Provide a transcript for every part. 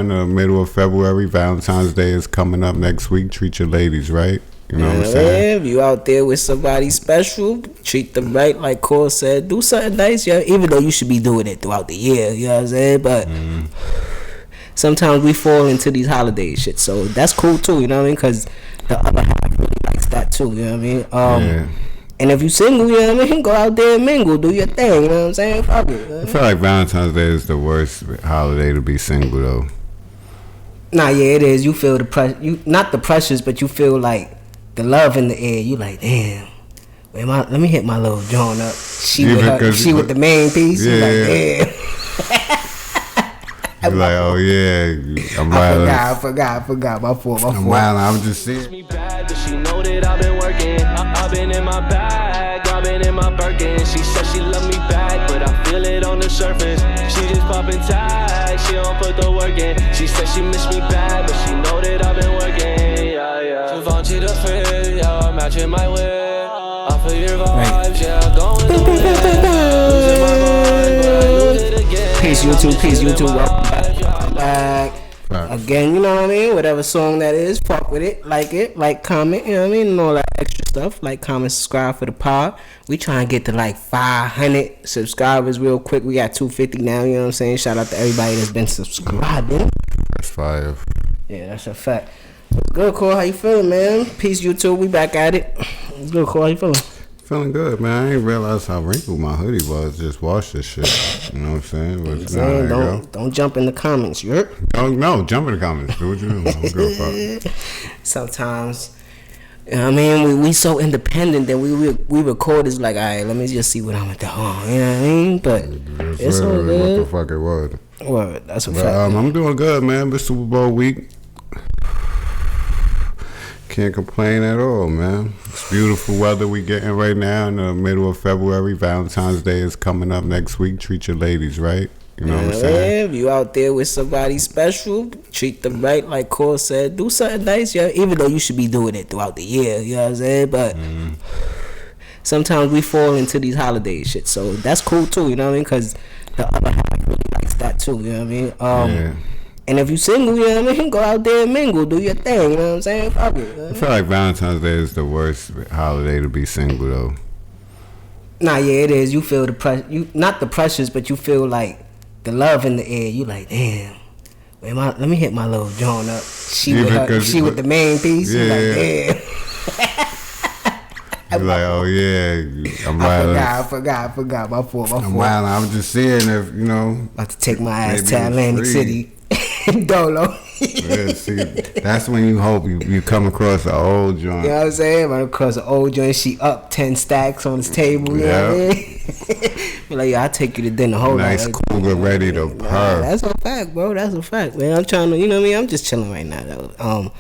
now in the middle of February. Valentine's Day is coming up next week. Treat your ladies right. You know what I'm saying? If you out there with somebody special, treat them right, like Core said. Do something nice, yeah. Even though you should be doing it throughout the year, you know what I'm saying? But sometimes we fall into these holiday shit, so that's cool too. You know what I mean? Because the other half really likes that too. You know what I mean? And if you single, you know what I mean, go out there and mingle, do your thing. You know what I'm saying? Fuck it. I feel like Valentine's Day is the worst holiday to be single though. Nah, yeah, it is. You feel the pressure. You not the pressures, but you feel like the love in the air. You like, damn. Let me hit my little joint up. She with the main piece. Yeah. You like, damn. You're like, oh yeah, I'm wild. I forgot. My fault. I'm wild. I'm just seeing. Me bad, but she know that I've been working. I've been in my bag, I've been in my Birkin. She said she love me back, but I feel it on the surface. She just popping tags, she don't put the work in. She said she miss me bad, but she know that I've been working. Yeah. Je vends to the fit, yeah, I'm matching my whip. I feel your vibes, yeah, I'm going to win. Losing my mind, but I lose it again. Peace YouTube, welcome back. Again, you know what I mean? Whatever song that is, fuck with it, like, comment, you know what I mean? And all that extra stuff, like, comment, subscribe for the pod. We trying to get to like 500 subscribers real quick. We got 250 now, you know what I'm saying? Shout out to everybody that's been subscribing. That's fire. Yeah, that's a fact. What's good, Core? How you feeling, man? Peace, YouTube. We back at it. What's good, Core? How you feeling? Feeling good, man. I ain't realize how wrinkled my hoodie was. Just wash this shit. You know what I'm saying? But, don't jump in the comments, you heard? No, jump in the comments. Do what you do. Don't give a fuck. Sometimes, you know what I mean? We so independent that we record is like, all right, let me just see what I'm at the home. You know what I mean? But it's all good. What the fuck it was. Word, that's a fact. I'm doing good, man. It's Super Bowl week. Can't complain at all, man. It's beautiful weather we getting right now in the middle of February. Valentine's Day is coming up next week. Treat your ladies right. You know what I'm saying? If you out there with somebody special, treat them right, like Core said. Do something nice, yeah. Even though you should be doing it throughout the year, you know what I'm saying? But sometimes we fall into these holiday shit, so that's cool too. You know what I mean? Because the other half really likes that too. You know what I mean? And if you single, you know what I mean, go out there and mingle, do your thing, you know what I'm saying? Fuck it. I feel like Valentine's Day is the worst holiday to be single though. Nah, yeah, it is. You feel the pressure. You not the pressures, but you feel like the love in the air. You like, damn. Let me hit my little joint up. She with the main piece. Yeah. You like, damn. You're like, oh yeah, I'm wild. I forgot. My fault. I'm wild. I'm just seeing if you know. About to take my ass to Atlantic City. Dolo. Yeah, see, that's when you hope you come across an old joint. You know what I'm saying? Run across an old joint. She up 10 stacks on this table. You know what I mean? Be like, yeah, I'll take you to dinner. Hold nice, on. cool, ready to purr. That's a fact, bro. That's a fact, man. I'm trying to, you know what I mean? I'm just chilling right now, though.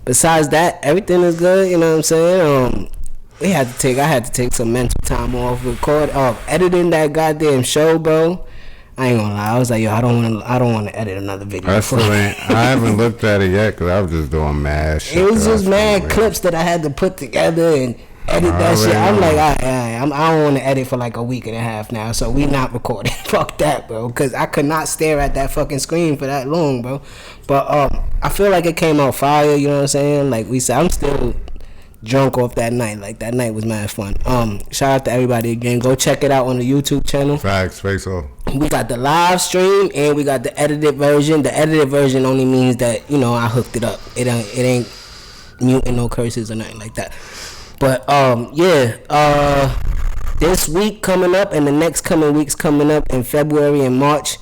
Besides that, everything is good. You know what I'm saying? I had to take some mental time off, editing that goddamn show, bro. I ain't gonna lie. I was like, yo, I don't want to edit another video. I haven't looked at it yet because I was just doing mad shit. It was just mad clips that I had to put together and edit that shit. I'm like, I don't want to edit for like a week and a half now, so we not recording. Fuck that, bro, because I could not stare at that fucking screen for that long, bro. But I feel like it came out fire. You know what I'm saying? Like we said, I'm still drunk off that night. Like that night was mad fun. Shout out to everybody again. Go check it out on the YouTube channel. Facts, face off. We got the live stream and we got the edited version. The edited version only means that, you know, I hooked it up. It ain't muting no curses or nothing like that. But this week coming up and the next coming weeks coming up in February and March,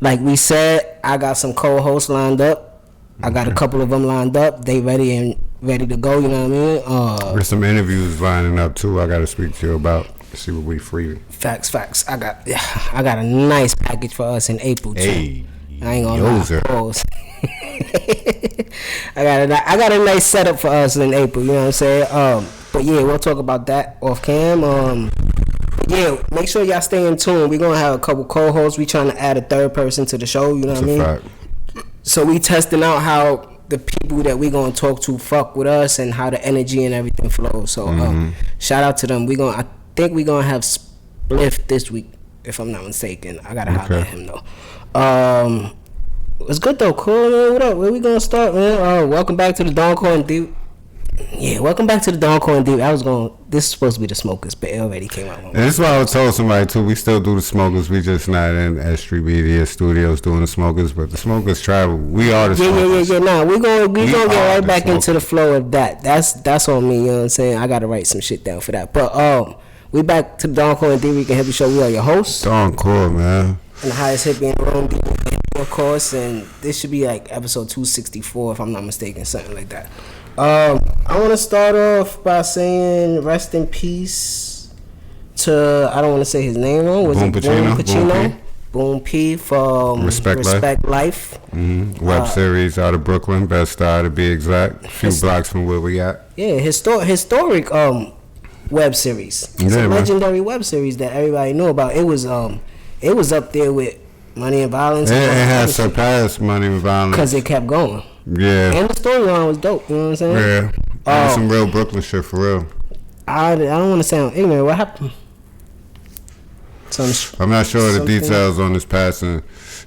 like we said, I got some co-hosts lined up. I got a couple of them lined up. They ready to go, you know what I mean? There's some interviews lining up too I gotta speak to you about. See what we free. Facts. I got a nice package for us in April too. Hey, I ain't gonna lie. I got a nice setup for us in April, you know what I'm saying? But yeah, we'll talk about that off cam. Yeah, make sure y'all stay in tune. We're gonna have a couple co-hosts. We trying to add a third person to the show, you know what I mean? Fact. So we testing out how the people that we gonna talk to fuck with us and how the energy and everything flows. So shout out to them. I think we gonna have Spliff this week, if I'm not mistaken. I gotta holler at him though. It's good though, cool, man. What up? Where we gonna start, man? Welcome back to the Core and Deep. Yeah, welcome back to the Core and Deep. This is supposed to be the Smokers, but it already came out. And this is why I told somebody too. We still do the Smokers. We just not in S3 Media Studios doing the Smokers, but the Smokers travel. We are the Smokers. Yeah. Nah, we gonna get right back into the flow of that. That's on me. You know what I'm saying? I gotta write some shit down for that. But we back to the Core and Deep. We can help you show. We are your hosts. Core, man. And the highest hippie in the room, of course. And this should be like episode 264, if I'm not mistaken, something like that. I want to start off by saying rest in peace to, I don't want to say his name wrong. Was Boom it Pacino? Boom Pacino? Boom P from Respect Life. Mm-hmm. Web series out of Brooklyn, Best Star to be exact. A few blocks from where we at. Yeah, historic web series. It's a legendary web series that everybody knew about. It was up there with Money and Violence. It has surpassed Money and Violence because it kept going. Yeah, and the storyline was dope. You know what I'm saying? Yeah, some real Brooklyn shit for real. I don't want to sound ignorant. What happened? I'm not sure the details on this passing,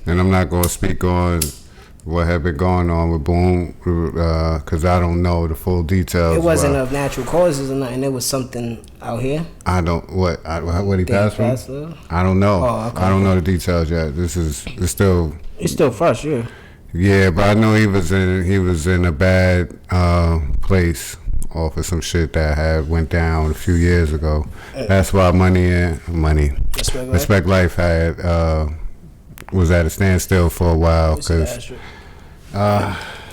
and I'm not going to speak on what had been going on with Boom, because I don't know the full details. It wasn't of natural causes or nothing. It was something out here. I don't what he passed from? I don't know. Oh, okay. I don't know the details yet. It's still fresh, yeah. Yeah, but I know he was in a bad place off of some shit that had went down a few years ago. That's why Respect Life had was at a standstill for a while because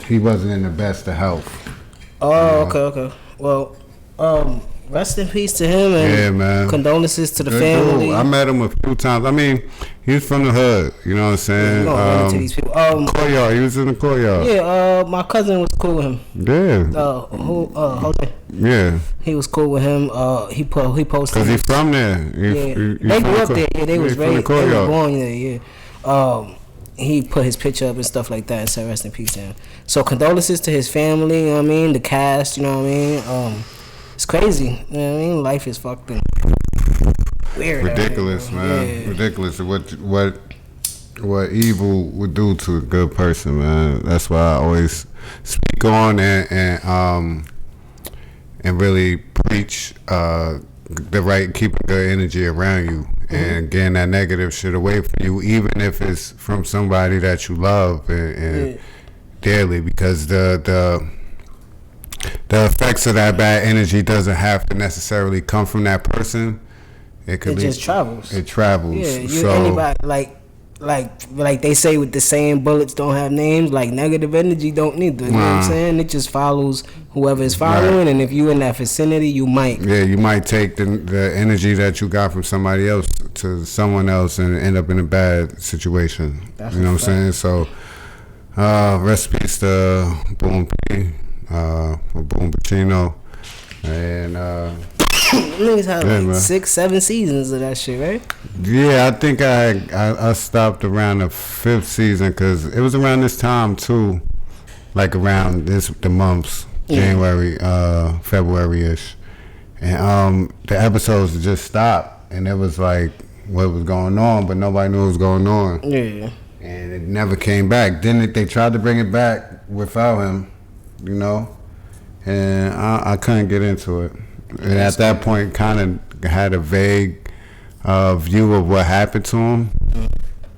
he wasn't in the best of health. Oh, okay. Well, rest in peace to him, and yeah, man. Condolences to the family. Dude. I met him a few times. I mean, he's from the hood. You know what I'm saying? To these people. Courtyard. He was in the Courtyard. Yeah. My cousin was cool with him. Yeah. Jose. Yeah. He was cool with him. He posted. Cause he's from there. They grew up there. Yeah, they was raised. They were born there. Yeah. He put his picture up and stuff like that and said rest in peace to him. So condolences to his family. You know what I mean? The cast. You know what I mean? It's crazy. You know what I mean? Life is fucking weird. Ridiculous, man. Yeah. Ridiculous. What evil would do to a good person, man. That's why I always speak on and really preach the right, keeping good energy around you and getting that negative shit away from you, even if it's from somebody that you love and dearly, because the effects of that bad energy doesn't have to necessarily come from that person. It just travels. It travels. Yeah, anybody like they say with the saying, bullets don't have names. Like negative energy don't neither. You know what I'm saying? It just follows whoever is following, right. And if you in that vicinity, you might. Yeah, you might take the energy that you got from somebody else to someone else and end up in a bad situation. That's you know what I'm saying? So, rest in peace to Boom P. Boom Pacino, and niggas had like 6-7 seasons of that shit, right? Yeah, I think I stopped around the 5th season because it was around this time too, like around the months, January, February-ish, and the episodes just stopped, and it was like what was going on, but nobody knew what was going on. Yeah, and it never came back. Then they tried to bring it back without him. You know, and I couldn't get into it. And at that point, kind of had a vague view of what happened to him,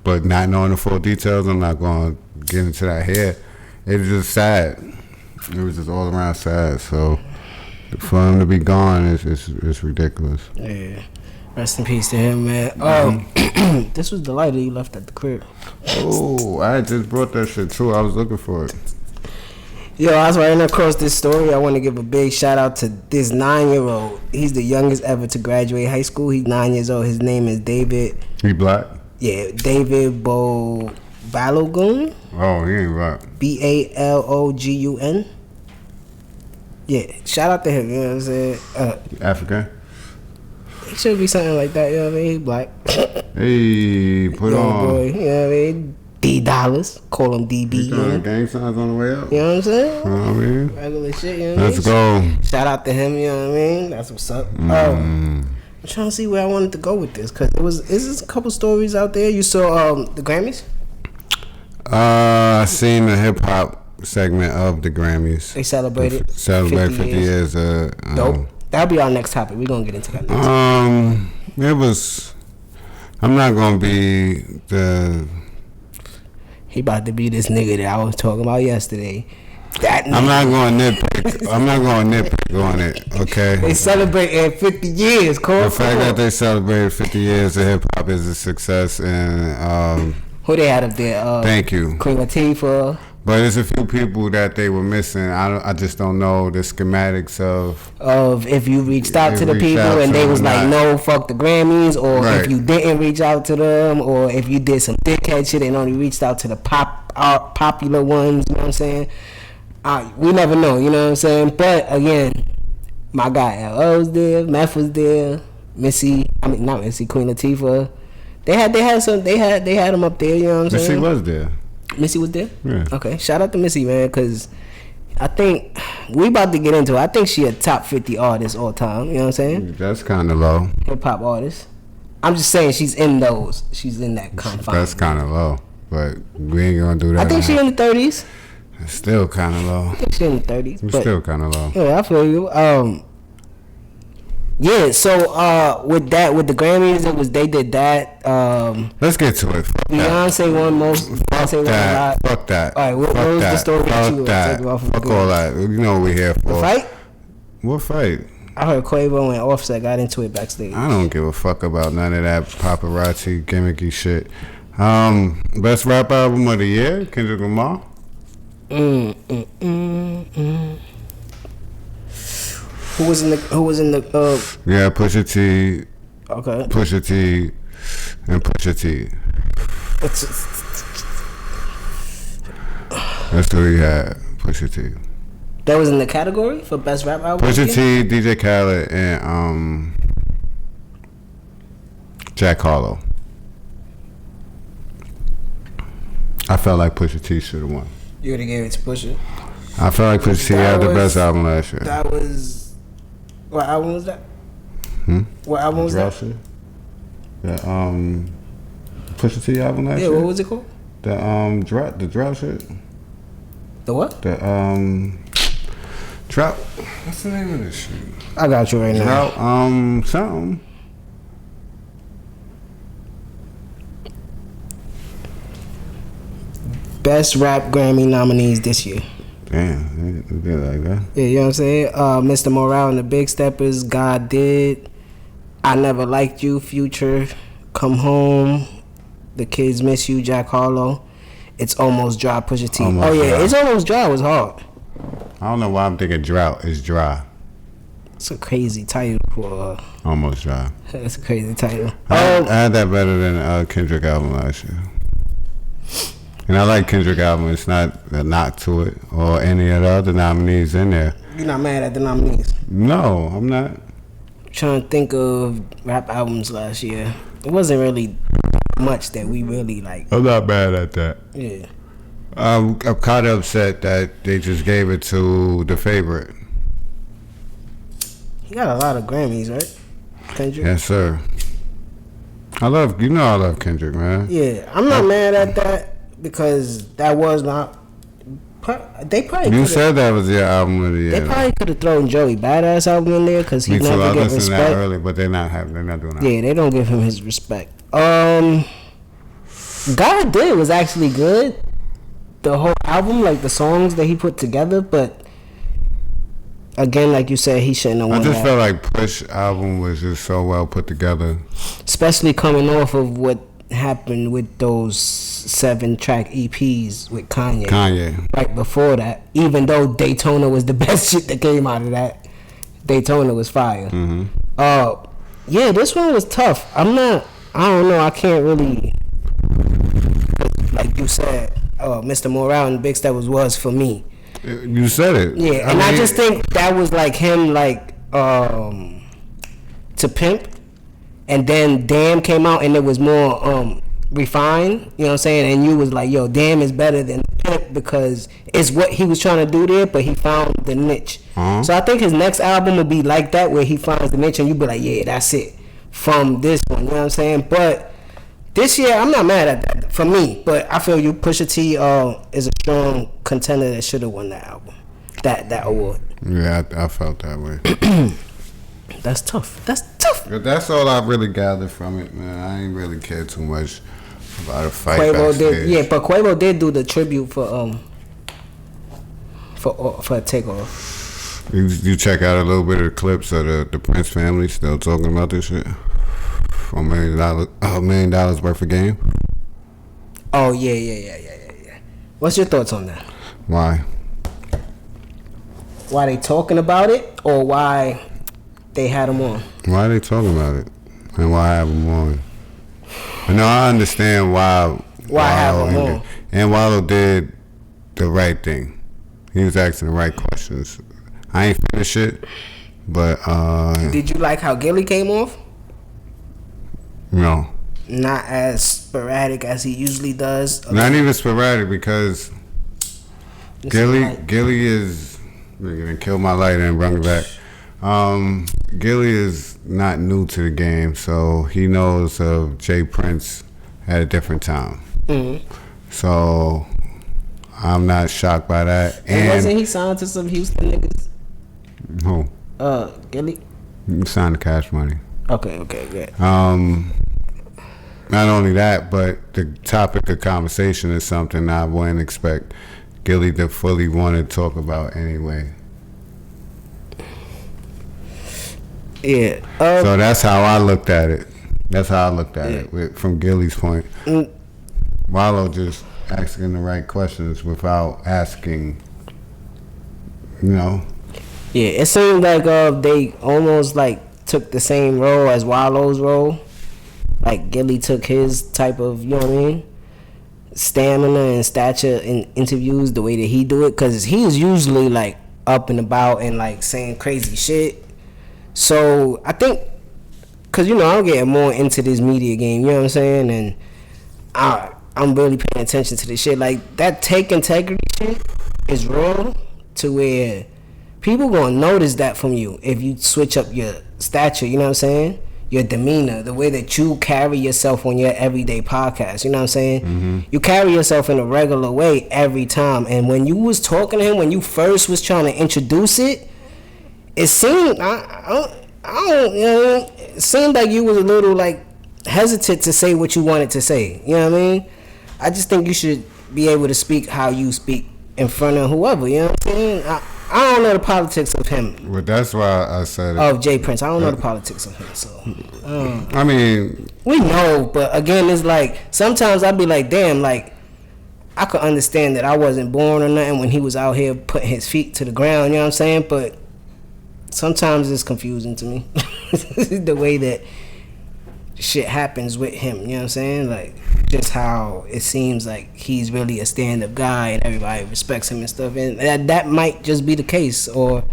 but not knowing the full details. I'm not going to get into that here. It was just sad. It was just all around sad. So for him to be gone is ridiculous. Yeah. Rest in peace to him, man. This was the lighter you left at the crib. Oh, I just brought that shit too. I was looking for it. Yo, I was writing across this story. I want to give a big shout out to this 9-year-old. He's the youngest ever to graduate high school. He's 9 years old. His name is David. He black? Yeah, David Balogun. Oh, he ain't black. Balogun. Yeah, shout out to him. You know what I'm saying? African? It should be something like that. You know what I mean? He black. Hey, put on. Boy, you know what I mean? D-Dollars. Call him DB. You know, gang signs on the way up. You know what I'm saying? You know what I mean? Regular shit, you know what I mean? Let's go. Shout out to him, you know what I mean? That's what's up. I'm trying to see where I wanted to go with this, because is a couple stories out there. You saw the Grammys? I seen the hip hop segment of the Grammys. They celebrated 50 years. Dope. That'll be our next topic. We're gonna get into that next. It was. I'm not gonna be the. He about to be this nigga that I was talking about yesterday. That nigga. I'm not going to nitpick on it. Okay. They celebrated 50 years. The fact that they celebrated 50 years of hip hop is a success, and who they had up there? Thank you, Queen Latifah. But there's a few people that they were missing. I just don't know the schematics of if you reached out to the people and they was like, no, fuck the Grammys, or if you didn't reach out to them, or if you did some dickhead shit and only reached out to the popular ones. You know what I'm saying? We never know. You know what I'm saying? But again, my guy L.O. was there, Meth was there, not Missy, Queen Latifah. They had them up there. You know what I'm saying? Missy was there. Missy was there? Yeah. Okay. Shout out to Missy, man, because I think we about to get into it. I think she a top 50 artist all time. You know what I'm saying? That's kind of low. Hip hop artist. I'm just saying she's in those. She's in that confine. That's kind of low, but we ain't gonna do that. I think she's in the 30s. It's still kind of low. I think she's in the 30s. It's still kind of low. Yeah, I feel you. Yeah, so with the Grammys, they did that. Let's get to it. Beyonce won most. Beyonce won a lot. Fuck that. All right, what was the story that you that. Fuck all that. You know what we're here for. The fight? What fight? I heard Quavo and Offset got into it backstage. I don't give a fuck about none of that paparazzi gimmicky shit. Best rap album of the year, Kendrick Lamar. Who was in the Yeah, Pusha T. Okay. Pusha T and Pusha T. That's who he had. Pusha T. That was in the category for best rap album. Pusha T, DJ Khaled, and Jack Harlow. I felt like Pusha T should have won. You would have gave it to Pusha. I felt like Pusha T had the best album last year. That was. What album was that? What album was that? The Pusha T album last year. Yeah, what was it called? The drought shit. The what? The drought. What's the name of this shit? I got you right now. Drought. Something. Best rap Grammy nominees this year. Damn, they did like that. Yeah, you know what I'm saying? Mr. Morale and the Big Steppers, God Did, I Never Liked You, Future, Come Home, The Kids Miss You, Jack Harlow, It's Almost Dry, Pusha T. Dry. It's Almost Dry was hard. I don't know why I'm thinking drought is dry. It's a crazy title for Almost Dry. It's a crazy title. I had that better than Kendrick album last year. And I like Kendrick album. It's not a knock to it or any of the other nominees in there. You're not mad at the nominees? No, I'm not. I'm trying to think of rap albums last year. It wasn't really much that we really like. I'm not mad at that. Yeah. I'm kind of upset that they just gave it to The Favorite. He got a lot of Grammys, right? Kendrick? Yes, sir. I love Kendrick, man. Yeah, I'm not mad at that. Because that was not. They probably. You said that was your album of the year. They probably could have thrown Joey Badass album in there because he never get respect. That early, but they're not doing that. Yeah, they don't give him his respect. God Did was actually good. The whole album, like the songs that he put together, but again, like you said, he shouldn't have won. I just felt like Push album was just so well put together, especially coming off of what happened with those 7-track EPs with Kanye. Right before that, even though Daytona was the best shit that came out of that, Daytona was fire. Mm-hmm. Yeah, this one was tough. I don't know. I can't really, like you said, Mr. Morale and Big Steppers was for me. You said it. Yeah, I just think that was like him, like To Pimp. And then Damn came out and it was more refined, you know what I'm saying? And you was like, yo, Damn is better than Pimp because it's what he was trying to do there, but he found the niche. Uh-huh. So I think his next album will be like that, where he finds the niche and you be like, yeah, that's it from this one, you know what I'm saying? But This year, I'm not mad at that for me, but I feel you Pusha T is a strong contender that should have won that album, that award. Yeah, I felt that way. That's tough. But that's all I really gathered from it, man. I ain't really care too much about a fight. Quavo did, but Quavo did do the tribute for Takeoff. You check out a little bit of the clips of the Prince family still talking about this shit. $1 million worth of game. Oh yeah. What's your thoughts on that? Why? Why they talking about it, or why they had him on? Why are they talking about it, and why have him on? I understand why have him on. And Wallow did the right thing. He was asking the right questions. I ain't finished it, but did you like how Gilly came off? No. Not as sporadic as he usually does. Not even sporadic, because Gilly is gonna kill my light and bring it back. Gilly is not new to the game, so he knows of J.Prince at a different time. Mm-hmm. So I'm not shocked by that. And wasn't he signed to some Houston niggas? Who? Gilly? He signed to Cash Money. Okay, good. Not only that, but the topic of conversation is something I wouldn't expect Gilly to fully want to talk about anyway. Yeah. So that's how I looked at it. From Gilly's point. Wallow just asking the right questions without asking, Yeah, it seemed like they almost like took the same role as Wallow's role. Like Gilly took his type of, stamina and stature in interviews the way that he do it, because he's usually like up and about and like saying crazy shit. So I think, because I'm getting more into this media game, you know what I'm saying, and I'm really paying attention to this shit. Like that take integrity shit is real, to where people gonna notice that from you if you switch up your stature, you know what I'm saying, your demeanor, the way that you carry yourself on your everyday podcast, you know what I'm saying? Mm-hmm. You carry yourself in a regular way every time. And when you was talking to him, when you first was trying to introduce it, it seemed it seemed like you was a little like hesitant to say what you wanted to say. You know what I mean? I just think you should be able to speak how you speak in front of whoever. You know what I'm saying? I don't know the politics of him. Well, that's why I said it. Of J.Prince. I don't know the politics of him. So, I mean, we know, but again, it's like sometimes I'd be like, damn, like I could understand that I wasn't born or nothing when he was out here putting his feet to the ground. You know what I'm saying? But sometimes it's confusing to me the way that shit happens with him. You know what I'm saying? Like just how it seems like he's really a stand-up guy and everybody respects him and stuff, and that might just be the case, or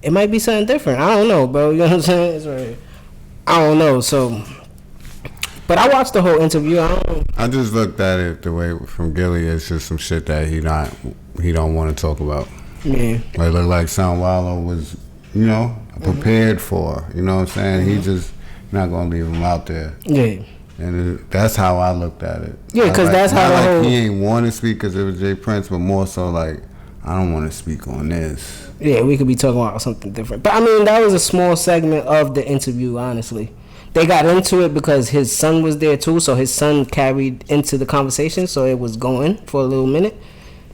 it might be something different. I don't know, bro. You know what I'm saying? It's right. I don't know. So, but I watched the whole interview. I just looked at it the way from Gilly. It's just some shit that he don't want to talk about. Yeah. It looked like Son Wallow was, prepared for. You know what I'm saying? Mm-hmm. He just not gonna leave him out there. Yeah. And that's how I looked at it. Yeah, because that's how the whole... He ain't want to speak because it was J.Prince, but more so like, I don't want to speak on this. Yeah, we could be talking about something different. But I mean, that was a small segment of the interview, honestly. They got into it because his son was there too, so his son carried into the conversation, so it was going for a little minute.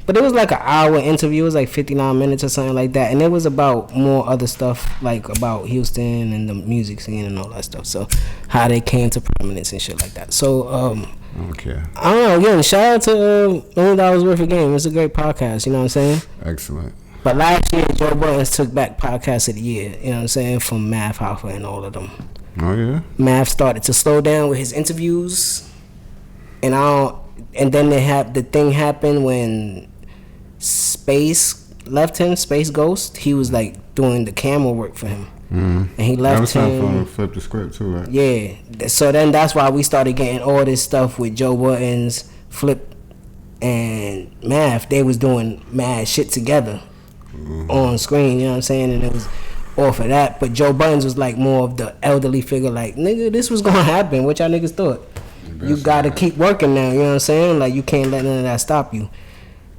But it was like an hour interview. It was like 59 minutes or something like that. And it was about more other stuff, like about Houston and the music scene and all that stuff. So how they came to prominence and shit like that. So, okay. I don't know. Again, shout out to $1 Million Worth of Game. It's a great podcast. You know what I'm saying? Excellent. But last year, Joe Buttons took back Podcast of the Year. You know what I'm saying? From Math Alpha and all of them. Oh, yeah? Math started to slow down with his interviews. And then the thing happened when Space left him, Space Ghost. He was like doing the camera work for him, and he left him. That was time for Flip the Script too, right? Yeah. So then that's why we started getting all this stuff with Joe Buttons, Flip, and Math. They was doing mad shit together on screen. You know what I'm saying? And it was off of that. But Joe Buttons was like more of the elderly figure. Like, nigga, this was gonna happen. What y'all niggas thought? You gotta keep working now. You know what I'm saying? Like you can't let none of that stop you.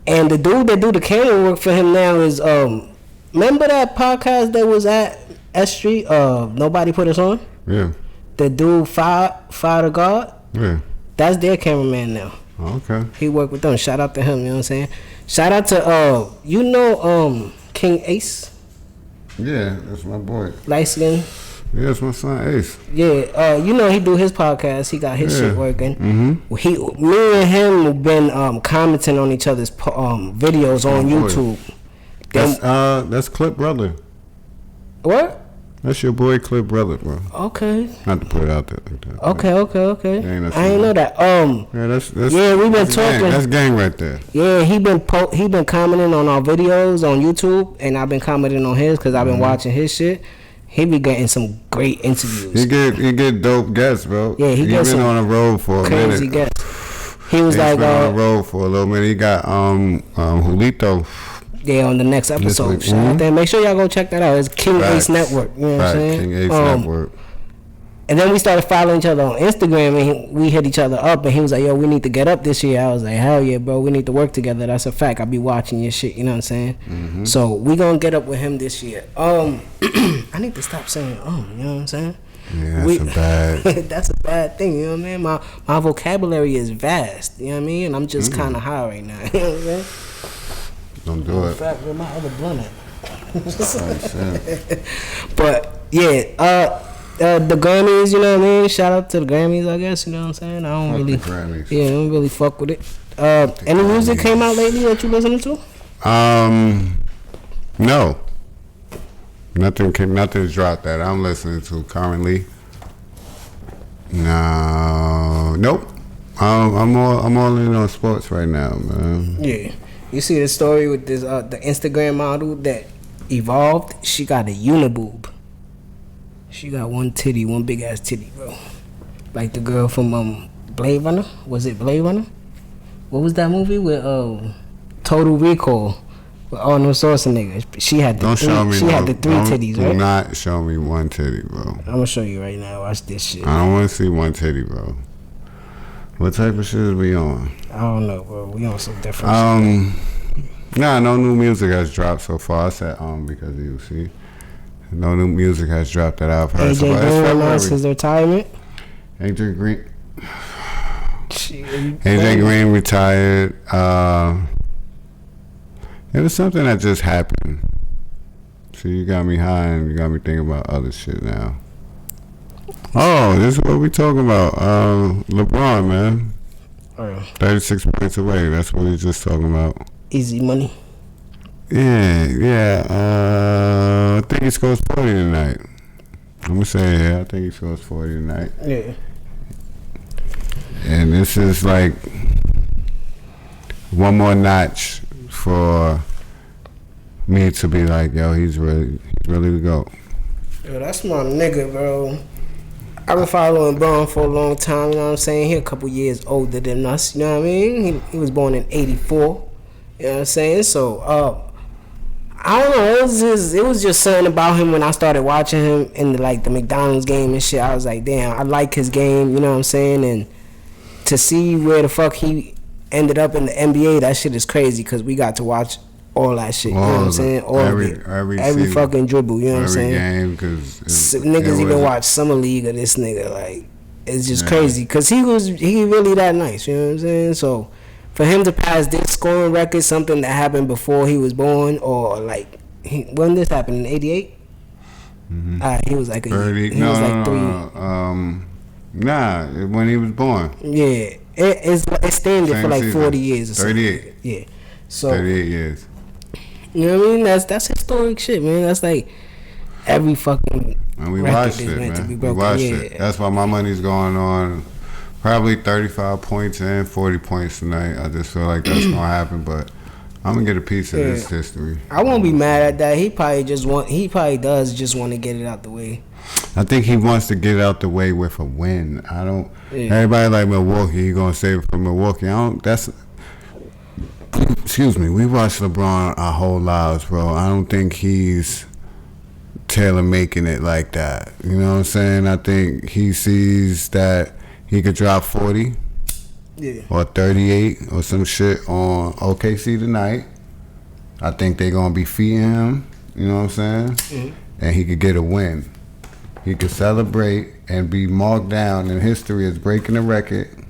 And the dude that do the camera work for him now is remember that podcast that was at S Street? Nobody put us on. Yeah. The dude Fire the God. Yeah. That's their cameraman now. Okay. He worked with them. Shout out to him. You know what I'm saying? Shout out to King Ace. Yeah, that's my boy. Light skin. Yeah, that's my son Ace. Yeah, he do his podcast. He got his shit working. Mm-hmm. Me and him have been commenting on each other's videos on YouTube. That's Clip Brother. What? That's your boy Clip Brother, bro. Okay. Not to put it out there like that. Okay. I ain't know that. Yeah, that's we been talking. That's gang right there. Yeah, he been commenting on our videos on YouTube, and I've been commenting on his because I've been watching his shit. He be getting some great interviews. He get dope guests, bro. Yeah, he been on the road for a minute. Crazy guests. He was like been on the road for a little minute. He got Julito. Yeah, on the next episode. Shout out there. Make sure y'all go check that out. It's King Ace Network. You know what I'm saying? King Ace Network. And then we started following each other on Instagram, and we hit each other up, and he was like, yo, we need to get up this year. I was like, hell yeah, bro, we need to work together. That's a fact. I be watching your shit, you know what I'm saying? Mm-hmm. So we gonna get up with him this year. I need to stop saying you know what I'm saying? Yeah, that's a bad thing, you know what I mean? My vocabulary is vast, you know what I mean? And I'm just kind of high right now, you know what I'm saying? Don't do it. In fact, where my other blunt at? But yeah, the Grammys, you know what I mean? Shout out to the Grammys, I guess, you know what I'm saying? I don't really fuck with it. Any music came out lately that you listening to? No. Nothing's dropped that I'm listening to currently. Nope. I'm all in on sports right now, man. Yeah. You see the story with this the Instagram model that evolved? She got a uniboob. She got one big ass titty, bro. Like the girl from Blade Runner. Was it Blade Runner? What was that movie with Total Recall with Arnold Schwarzenegger? She had the three titties, right? Do not show me one titty, bro. I'm gonna show you right now. Watch this shit. I don't want to see one titty, bro. What type of shit is we on? I don't know, bro. We on some different shit. Nah, no new music has dropped so far. I said because of you, see. No new music has dropped that I've heard. AJ Green announced his retirement. AJ Green retired. It was something that just happened. So you got me high and you got me thinking about other shit now. Oh, this is what we talking about. LeBron, man. 36 points away. That's what we just talking about. Easy money. Yeah. I think he scores 40 tonight. I'm gonna say I think he scores 40 tonight. Yeah. And this is like one more notch for me to be like, yo, he's really the GOAT. Yo, that's my nigga, bro. I've been following Bron for a long time, you know what I'm saying? He a couple years older than us, you know what I mean? He was born in 84, you know what I'm saying? So, I don't know, it was just something about him when I started watching him in the McDonald's game and shit. I was like, damn, I like his game, you know what I'm saying? And to see where the fuck he ended up in the NBA, that shit is crazy because we got to watch all that shit, you know what I'm saying? Every fucking dribble, you know what I'm saying? Every game, because niggas even watch Summer League of this nigga, like, it's just crazy, because he really that nice, you know what I'm saying? So, for him to pass this scoring record, something that happened before he was born, or like, when this happened, in 88? Mm-hmm. He was like 30, nah, when he was born. Yeah, it's standard for like 40 years or something. 38. Yeah. So 38 years. You know what I mean? That's historic shit, man. That's like every fucking and we watched it, man. We watched it. That's why my money's going on probably 35 points and 40 points tonight. I just feel like that's gonna happen, but I'm gonna get a piece of this history. I won't be mad at that. He probably does just want to get it out the way. I think he wants to get it out the way with a win. I don't. Everybody like Milwaukee. He gonna save it for Milwaukee. Excuse me. We watched LeBron our whole lives, bro. I don't think he's tailor making it like that. You know what I'm saying? I think he sees that he could drop 40 or 38 or some shit on OKC tonight. I think they're going to be feeding him, you know what I'm saying? And he could get a win. He could celebrate and be marked down in history as breaking a record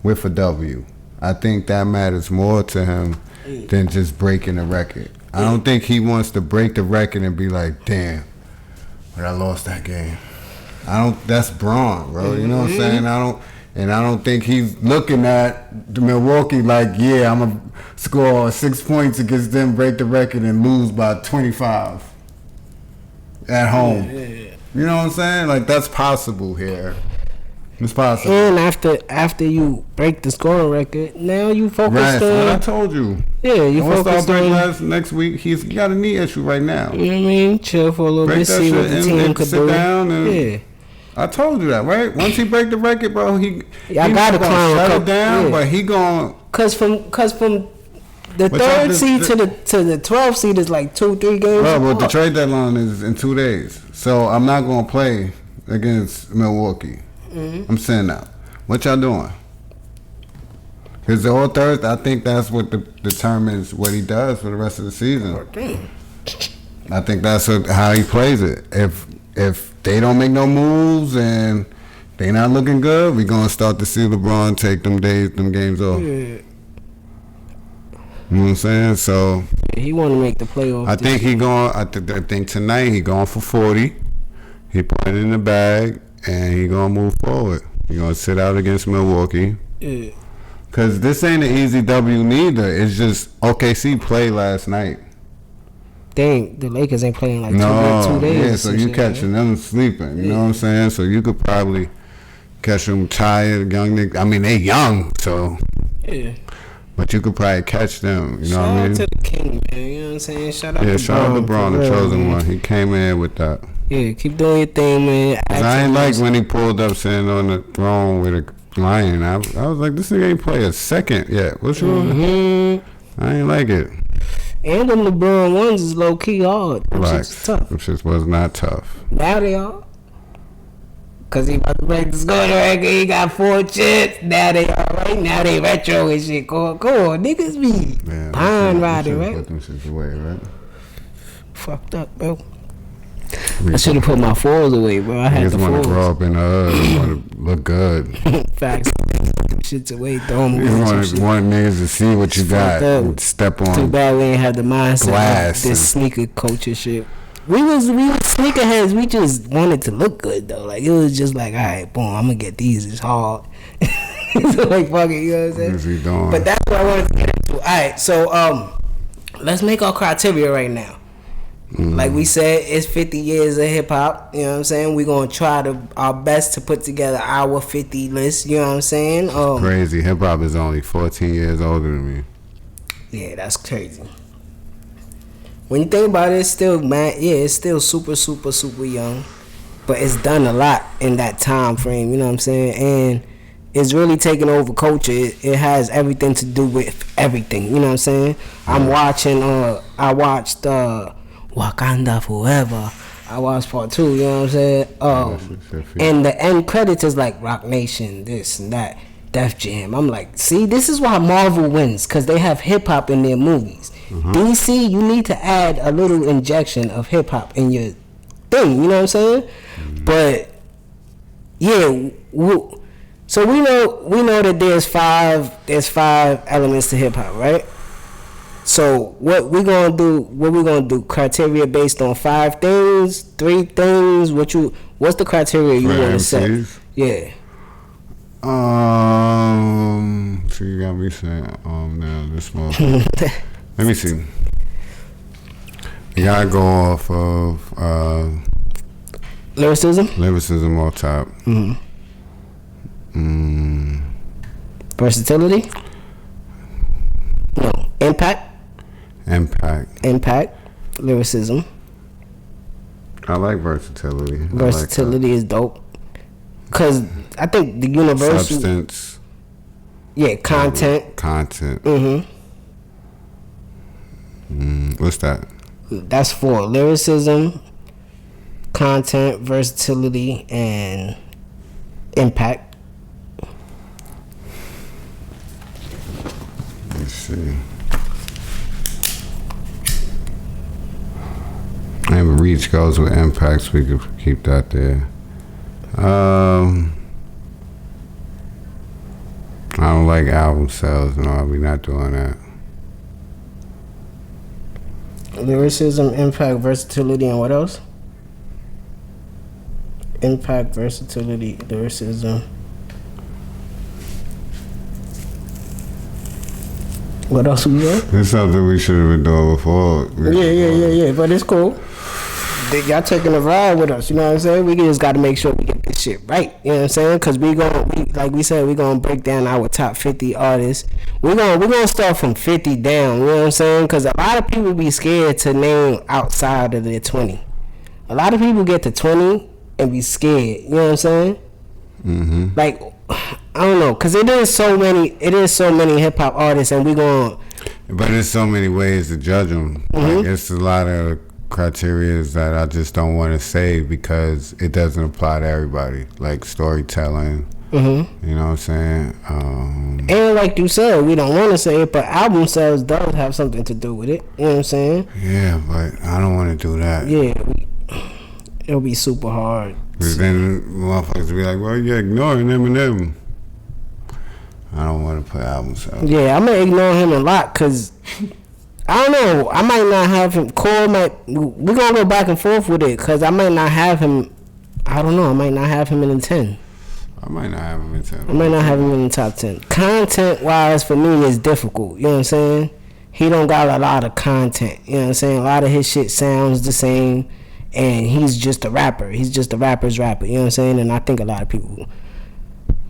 with a W. I think that matters more to him than just breaking a record. I don't think he wants to break the record and be like, damn, but I lost that game. That's Braun, bro. You know what I'm saying? I don't think he's looking at the Milwaukee like, yeah, I'm gonna score 6 points against them, break the record, and lose by 25 at home. You know what I'm saying? Like, that's possible here. It's possible. And after you break the scoring record, now you focus on. What I told you. Yeah, you focus on. Next week, he's got a knee issue right now. You know what I mean? Chill for a little bit, see what the team could do. Down and I told you that, right? Once he break the record, bro, he got to shut it down, but he going. Cause from the third seed to the 12th seed is like 2-3 games. Bro, but the trade deadline is in 2 days, so I'm not gonna play against Milwaukee. I'm saying that. What y'all doing? Because the whole Thursday, I think that's what determines what he does for the rest of the season. I think that's how he plays it. If they don't make no moves and they not looking good, we gonna start to see LeBron take them games off. You know what I'm saying? So he want to make the playoffs. I think he going. I think tonight he going for 40. He put it in the bag. And he gonna move forward. He gonna sit out against Milwaukee. Cause this ain't an easy W neither. It's just OKC played last night. Dang, the Lakers ain't playing like 2 days. Yeah, so you catching them sleeping. You know what I'm saying? So you could probably catch them tired, young niggas. I mean, they young, so. Yeah. But you could probably catch them. You know what I mean? Shout out to the king, man. You know what I'm saying? Shout out to LeBron, the chosen one. He came in with that. Yeah, keep doing your thing, man. I ain't like when he pulled up sitting on the throne with a lion. I was like, this nigga ain't play a second yet. What's wrong? I ain't like it. And them LeBron ones is low key hard. Them shit's tough. Them shits was not tough. Now they are. Cause he about to break the scoring record. He got 4 chips. Now they are right. Now they retro and shit. Go on, niggas be pine riding, right? Put them shits away, right? Fucked up, bro. I should have put my 4s away, bro. I had the 4s. You want to grow up in the hood. You want to look good. Facts. Shits away. Throw them away. You want niggas to see what you got. And step on. Too bad we ain't have the mindset of this sneaker culture shit. We was sneakerheads. We just wanted to look good though. Like it was just like, all right, boom, I'm gonna get these. It's hard. So like, fuck it, you know what I'm saying? But that's what I wanted to get into. All right, so let's make our criteria right now. Like we said, it's 50 years of hip hop. You know what I'm saying? We're gonna try our best to put together our 50 list. You know what I'm saying? Crazy. Hip hop is only 14 years older than me. Yeah, that's crazy. When you think about it, it's still, man, yeah, it's still super, super, super young. But it's done a lot in that time frame, you know what I'm saying? And it's really taking over culture. It has everything to do with everything, you know what I'm saying? I watched Wakanda Forever. I watched part 2, you know what I'm saying? And the end credits is like Rock Nation, this and that, Def Jam. I'm like, see, this is why Marvel wins, because they have hip-hop in their movies. DC, you need to add a little injection of hip hop in your thing, you know what I'm saying? But yeah, so we know that there's five elements to hip hop, right? So what we gonna do? Criteria based on 5 things, 3 things. What's the criteria you want to set? Yeah. So you got me saying now this one. Let me see. You gotta go off of lyricism. Lyricism on top. Versatility. No. Impact. Lyricism. I like versatility. Versatility is dope. Cause I think the universal substance. Yeah, content. What's that? That's 4. Lyricism, content, versatility, and impact. see. And reach goes with impacts. We could keep that there. I don't like album sales. No, we're not doing that. Lyricism, impact, versatility, and what else? Impact, versatility, lyricism. What else we got? It's something we should have been doing before. Yeah. But it's cool. Y'all taking a ride with us, you know what I'm saying? We just got to make sure we get this shit right, you know what I'm saying? Because like we said, we're going to break down our top 50 artists. We're gonna start from 50 down, you know what I'm saying? Because a lot of people be scared to name outside of their 20. A lot of people get to 20 and be scared, you know what I'm saying? Mm-hmm. Like, I don't know, because it is so many hip-hop artists, and we going... But there's so many ways to judge them. Mm-hmm. Like, it's a lot of criteria that I just don't want to say because it doesn't apply to everybody, like storytelling. Mm-hmm. You know what I'm saying? And like you said, we don't want to say it, but album sales does have something to do with it. You know what I'm saying? Yeah, but I don't want to do that. Yeah, it'll be super hard. Because then motherfuckers be like, well, you're ignoring Eminem. I don't want to put album sales. Yeah, I'm going to ignore him a lot because... I don't know. I might not have him. We're going to go back and forth with it because I might not have him. I don't know. I might not have him in the 10. I might not have him in 10. I might not have him in the top 10. Content-wise, for me, is difficult. You know what I'm saying? He don't got a lot of content. You know what I'm saying? A lot of his shit sounds the same. And he's just a rapper. He's just a rapper's rapper. You know what I'm saying? And I think a lot of people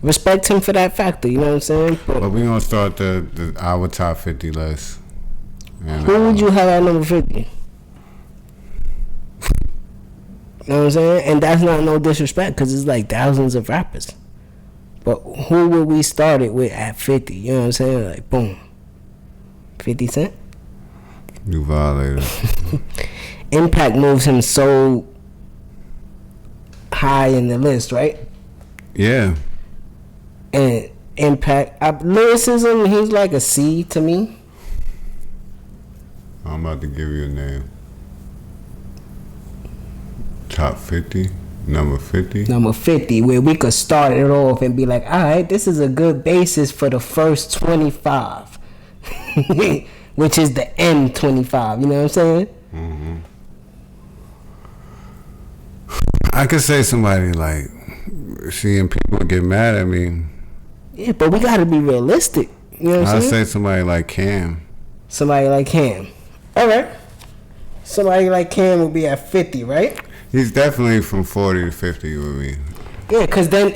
respect him for that factor. You know what I'm saying? But we're going to start our top 50 list. And, who would you have at number 50? You know what I'm saying? And that's not no disrespect because it's like thousands of rappers. But who would we start it with at 50? You know what I'm saying? Like, boom. 50 Cent? You violated. Impact moves him so high in the list, right? Yeah. And Impact, lyricism, he's like a C to me. I'm about to give you a name. Top 50, number 50. Number 50, where we could start it off and be like, all right, this is a good basis for the first 25, which is the M25. You know what I'm saying? Mm-hmm. I could say somebody like seeing people get mad at me. Yeah, but we got to be realistic. You know what I'm saying? I'd say somebody like Cam. Somebody like Cam. All right. Somebody like Cam would be at 50, right? He's definitely from 40 to 50 with me. Yeah, because then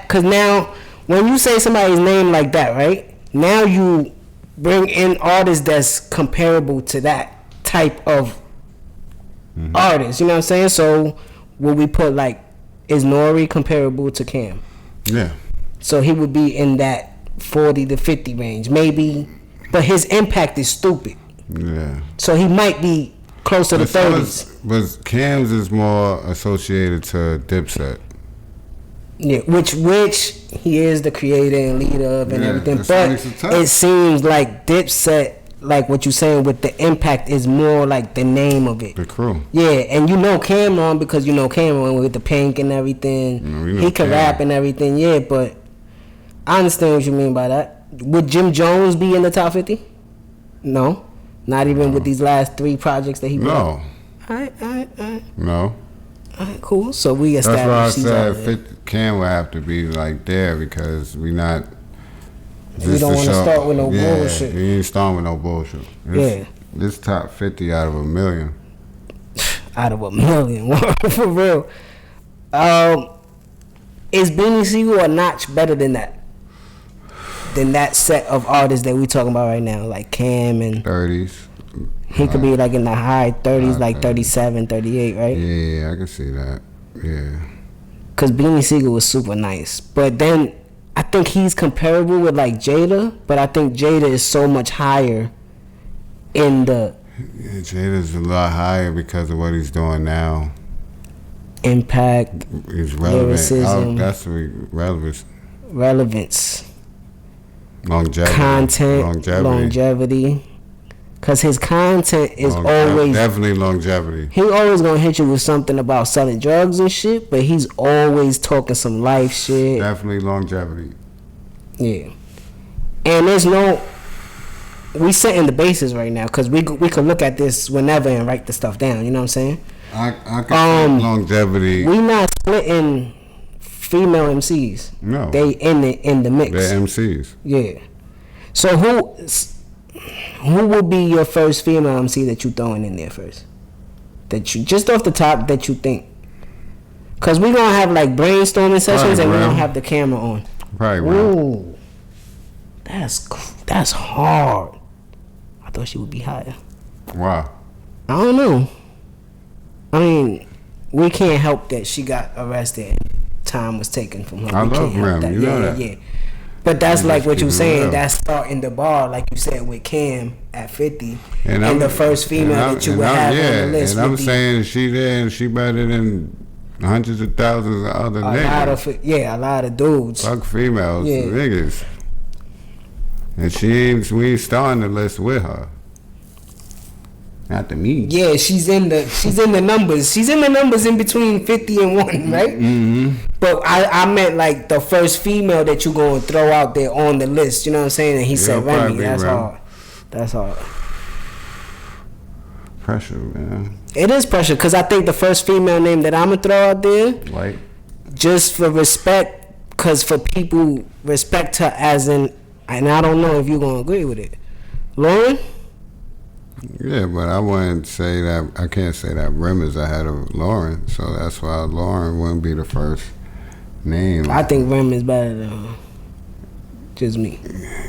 because now when you say somebody's name like that, right? Now you bring in artists that's comparable to that type of artist. You know what I'm saying? So would we put like, is Nori comparable to Cam? Yeah. So he would be in that 40 to 50 range, maybe, but his impact is stupid. Yeah. So he might be close to the 30s. But Cam's is more associated to Dipset. Yeah, which he is the creator and leader of and everything. But it seems like Dipset, like what you're saying with the impact, is more like the name of it. The crew. Yeah, and you know Cameron because you know Cameron with the pink and everything. He can rap and everything, yeah, but I understand what you mean by that. Would Jim Jones be in the top 50? No. Not even with these last 3 projects that he put out? No. Alright. No. Alright, cool. So we established. That's why I said Cam would have to be like there because we not. We don't want to start with no bullshit. We ain't starting with no bullshit. This top 50 out of 1 million. Out of 1 million, for real. Is Beanie Siegel a notch better than that? Than that set of artists that we talking about right now, like Cam and 30s. He could be like in the high 30s, like 37, 38, right? Yeah, I can see that. Yeah. Cause Beanie Siegel was super nice, but then I think he's comparable with like Jada, but I think Jada is so much higher in the. Yeah, Jada's a lot higher because of what he's doing now. Impact. He's relevant. Lyricism. That's relevance. Relevance. longevity. Cause his content is always definitely longevity. He always gonna hit you with something about selling drugs and shit, but he's always talking some life shit. Definitely longevity. Yeah, and there's no. We setting the basis right now, cause we could look at this whenever and write the stuff down. You know what I'm saying? I can longevity. We not splitting female MCs. No, they in the mix. They're MCs. Yeah. So who would be your first female MC that you throwing in there first? That you just off the top that you think? Cause we gonna have like brainstorming sessions and we gonna have the camera on. Right. Ooh, that's hard. I thought she would be higher. Wow. I don't know. I mean, we can't help that she got arrested and time was taken from her. I love Ram. You know that. Yeah. But that's like what you're saying. That's starting the bar, like you said, with Cam at 50, and the first female that you would have on the list. And I'm saying she there and she better than hundreds of thousands of other niggas. A lot of dudes. Fuck females, niggas. And we ain't starting the list with her. Not to me. Yeah, she's in the numbers. She's in the numbers in between 50 and 1, right? Mm-hmm. But I meant like the first female that you gonna throw out there on the list. You know what I'm saying? And he said Remy. That's hard. That's hard. Pressure, man. It is pressure because I think the first female name that I'm gonna throw out there, like, just for respect, because for people respect her as in, and I don't know if you're gonna agree with it, Lauren. Yeah, but I wouldn't say that. I can't say that Rem is ahead of Lauren, so that's why Lauren wouldn't be the first name. I think Rem is better than her. Just me.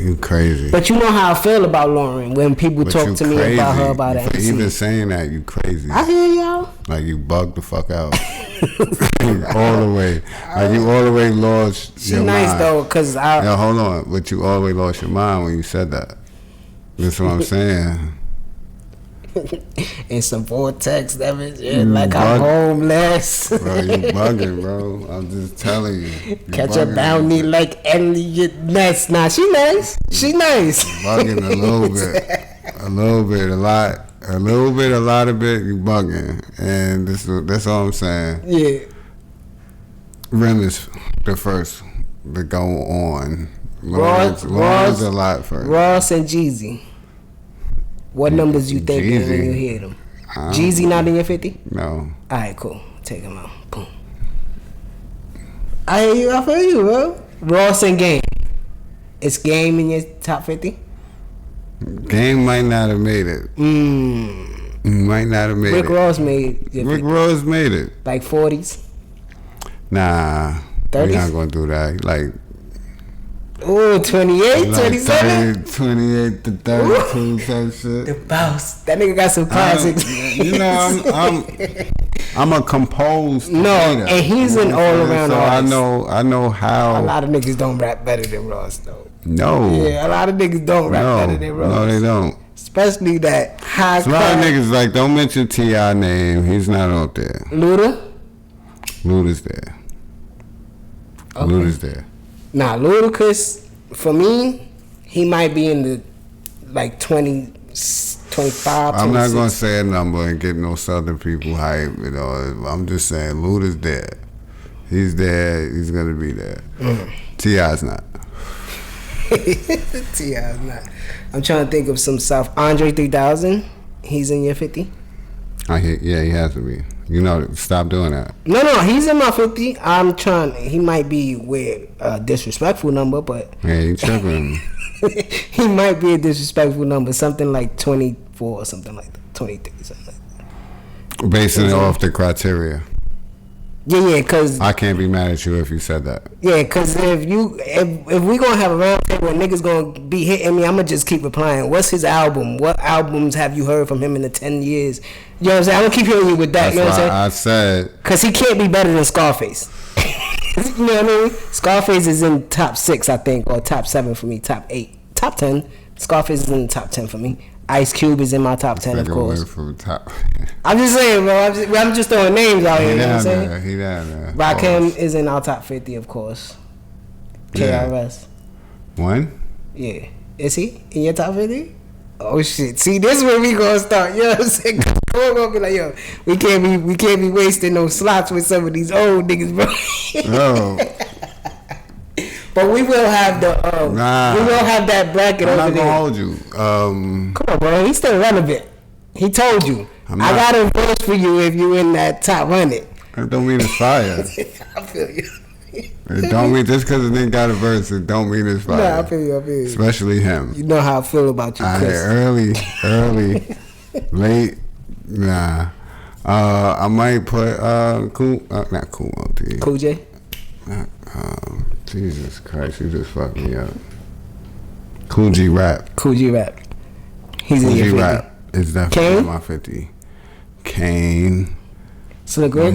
You crazy. But you know how I feel about Lauren when people talk to me about her about that. Even saying that, you crazy. I hear y'all. Like you bugged the fuck out. All the way. Like you all the way lost your mind. She's nice though, cause Yo, hold on. But you all the way lost your mind when you said that. That's what I'm saying. In some vortex, that is like I'm homeless. Bro, you bugging, bro. I'm just telling you. Catch a bounty like Elliot Ness. Nah, she nice. She nice. Bugging a little bit. A little bit, a lot. A little bit, a lot of it, you bugging. And that's all I'm saying. Yeah. Rem is the first to go on. Ross a lot first. Ross and Jeezy. What numbers you think when you hear them? Jeezy not in your 50? No. Alright, cool. Take him out. Boom. I hear you. I feel you, bro. Ross and Game. Is Game in your top 50? Game might not have made it. Might not have made it. Rick Ross made it. Rick Ross made it. Like 40s? Nah. 30s? We're not going to do that. Like... Ooh, 28, like 27? 28 to 32 type shit. The boss. That nigga got some classics. You know, I'm a composed No, hater. And he's an all-around artist. So I know how. A lot of niggas don't rap better than Ross, though. No. Yeah, a lot of niggas don't rap better than Ross. No, they don't. Especially that high class. A lot of niggas like, don't mention T.I. name. He's not out there. Luda? Luda's there. Okay. Luda's there. Nah, Ludacris, for me, he might be in the like 20, 25, I'm not going to say a number and get no Southern people hype, you know. I'm just saying Luda's there. He's there. He's going to be there. T.I.'s not. T.I.'s not. I'm trying to think of some South. Andre 3000, he's in your 50? Yeah, he has to be. You know, stop doing that. No, he's in my 50. I'm trying. He might be with a disrespectful number, but yeah, he tripping. He might be a disrespectful number, something like 24 or something like that, 23, something like that. Basing it off the criteria. Yeah, cause I can't be mad at you if you said that. Yeah, cause if we gonna have a round table and niggas gonna be hitting me, I'ma just keep replying. What's his album? What albums have you heard from him in the 10 years? You know what I'm saying? I'm gonna keep hearing you with that. That's you know what I I'm saying? said. Cause he can't be better than Scarface. You know what I mean? Scarface is in top 6, I think, or top 7 for me. Top 8, top 10. Scarface is in the top 10 for me. Ice Cube is in my top 10, of course. From top. I'm just saying, bro. I'm just throwing names out here. You know what I'm saying? He down there. Rakim is in our top 50, of course. KRS. One? Yeah. Is he in your top 50? Oh shit! See, this is where we gonna start. You know what I'm saying? We're gonna be like, yo, we can't be wasting no slots with some of these old niggas, bro. No. But we will have the we will have that bracket over there. I'm not gonna hold you. Come on, bro. He's still relevant. He told you. I got a verse for you if you in that top 100. That don't mean it's fire. I feel you. It don't mean just because a nigga got a verse, it don't mean it's fire. Nah, I feel you. Especially him. You know how I feel about you, Chris. Early, late. Nah. I might put not Cool OD. Cool J. Jesus Christ, you just fucked me up. Cool G Rap. Cool G Rap. He's Cool in your G 50. Rap is definitely in my 50. Kane. Slick Rick?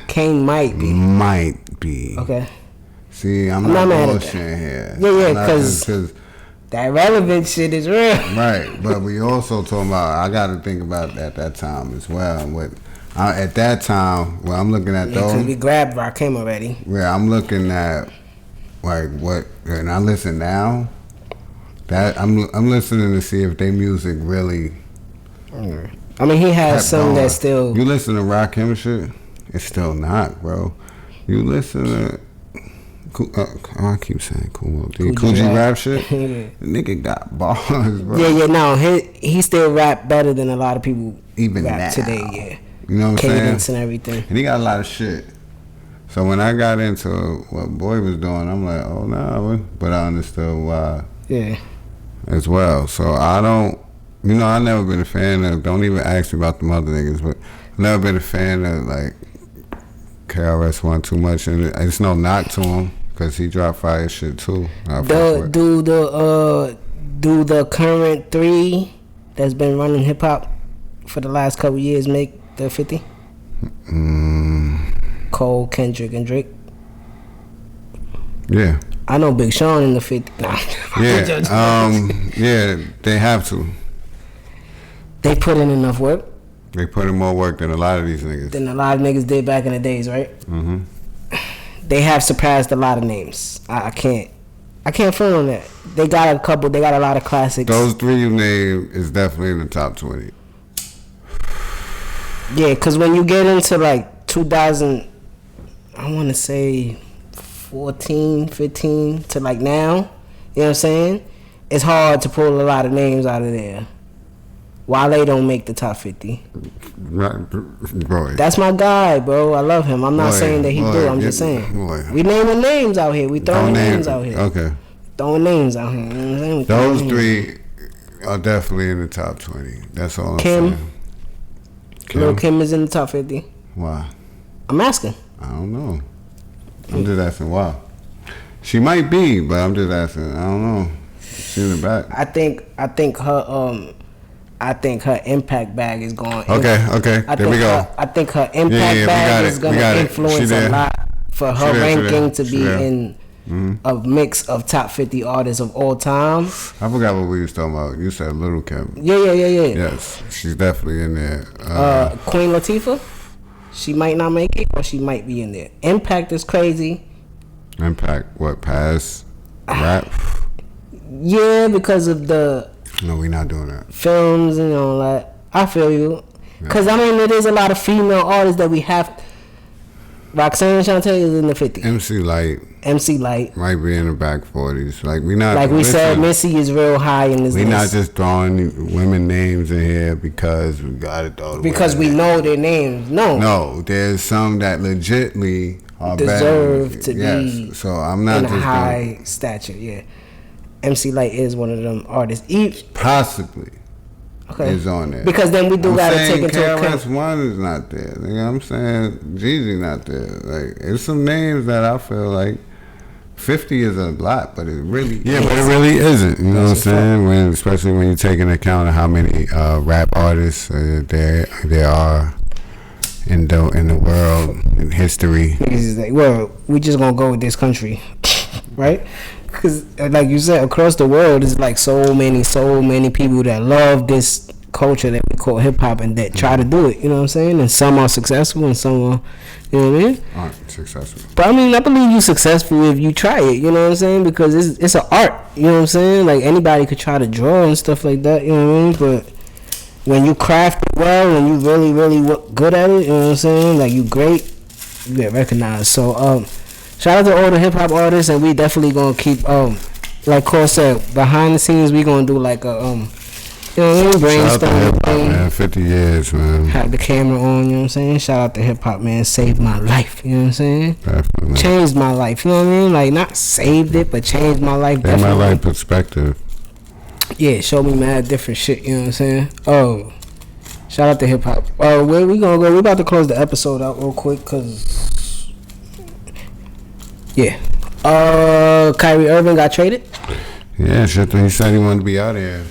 Kane might be. Okay. See, I'm not bullshitting here. Yeah, because that relevant shit is real. Right, but we also talking about, I got to think about at that time as well. At that time, when I'm looking at those. Because we grabbed Rakim already. Yeah, I'm looking at, like, what, and I listen now, that I'm listening to see if they music really. I mean, he has some that still. You listen to Rakim shit, it's still not, bro. You listen to. I keep saying Cool G Rap shit. The nigga got bars, bro. Yeah, no, he still rap better than a lot of people even rap now today. Yeah, you know what I'm saying? Cadence and everything. And he got a lot of shit. So when I got into what Boy was doing, I'm like, oh nah, but I understood why. Yeah. As well, so I don't. I never been a fan of. Don't even ask me about the other niggas, but I've never been a fan of like KRS-One too much, and it's no knock to him. Cause he dropped fire shit too. Do the current 3 that's been running hip hop for the last couple years make the 50? Cole, Kendrick, and Drake. Yeah. I know Big Sean in the 50. Nah. Yeah. Yeah, they have to. They put in enough work. They put in more work than a lot of these niggas. Than a lot of niggas did back in the days, right? Mm-hmm. They have surpassed a lot of names. I can't front on that. They got a couple. They got a lot of classics. Those 3 you named is definitely in the top 20. Yeah, because when you get into like 2000, I want to say 14, 15 to like now, you know what I'm saying? It's hard to pull a lot of names out of there. Wale don't make the top 50. Right, bro. That's my guy, bro. I love him. I'm not saying that he do. I'm just saying. We naming names out here. We throwing names out here. Okay. Throwing names out here. You know what I'm saying? Those 3 are definitely in the top 20. That's all I'm saying. Lil' Kim is in the top 50. Why? I'm asking. I don't know. I'm just asking why. She might be, but I'm just asking. I don't know. She's in the back. I think her impact bag is going. Okay. There we go. I think her impact bag is going to influence a lot for her ranking to be in a mix of top 50 artists of all time. I forgot what we was talking about. You said Little Kim. Yeah. Yes, she's definitely in there. Queen Latifah, she might not make it, or she might be in there. Impact is crazy. Impact, what, past rap? Yeah, because of the. No, we not doing that. Films and all that. I feel you. Because, I mean, there's a lot of female artists that we have. Roxanne Shante is in the 50s. MC Light. Might be in the back 40s. Like, we not. Like we said, Missy is real high in this list. We not just throwing women names in here because we got to throw them. Because we know their names. No, there's some that legitly are deserve better. To be so I'm not in a high stature, yeah. MC Light is one of them artists. Possibly. Okay. Is on there. Because then we do got to take into account. KRS-One is not there. You know what I'm saying? Jeezy not there. Like, there's some names that I feel like 50 is a lot, but it really but it really isn't. You know what I'm saying? Especially when you take into account of how many rap artists there are in the world, in history. Niggas is like, well, we just gonna go with this country, right? Because, like you said, across the world, there's like so many people that love this culture that we call hip hop and that try to do it. You know what I'm saying? And some are successful, and some are, you know what I mean? successful. But I mean, I believe you successful if you try it. You know what I'm saying? Because it's an art. You know what I'm saying? Like anybody could try to draw and stuff like that. You know what I mean? But when you craft it well and you really, really good at it, you know what I'm saying? Like you great, you get recognized. So shout out to all the hip hop artists, and we definitely gonna keep like Core said, behind the scenes we gonna do like a you know what I mean? Brainstorm thing. Man, 50 years, man. Have the camera on, you know what I'm saying? Shout out to hip hop, man. Saved my life, you know what I'm saying? Definitely. Changed my life, you know what I mean? Like, not saved it, but changed my life. In definitely. my life perspective. Yeah, showed me mad different shit, you know what I'm saying? Oh, shout out to hip hop. Oh, where we gonna go? We about to close the episode out real quick, cause yeah. Kyrie Irving got traded? Yeah, shit. He said he wanted to be out of here.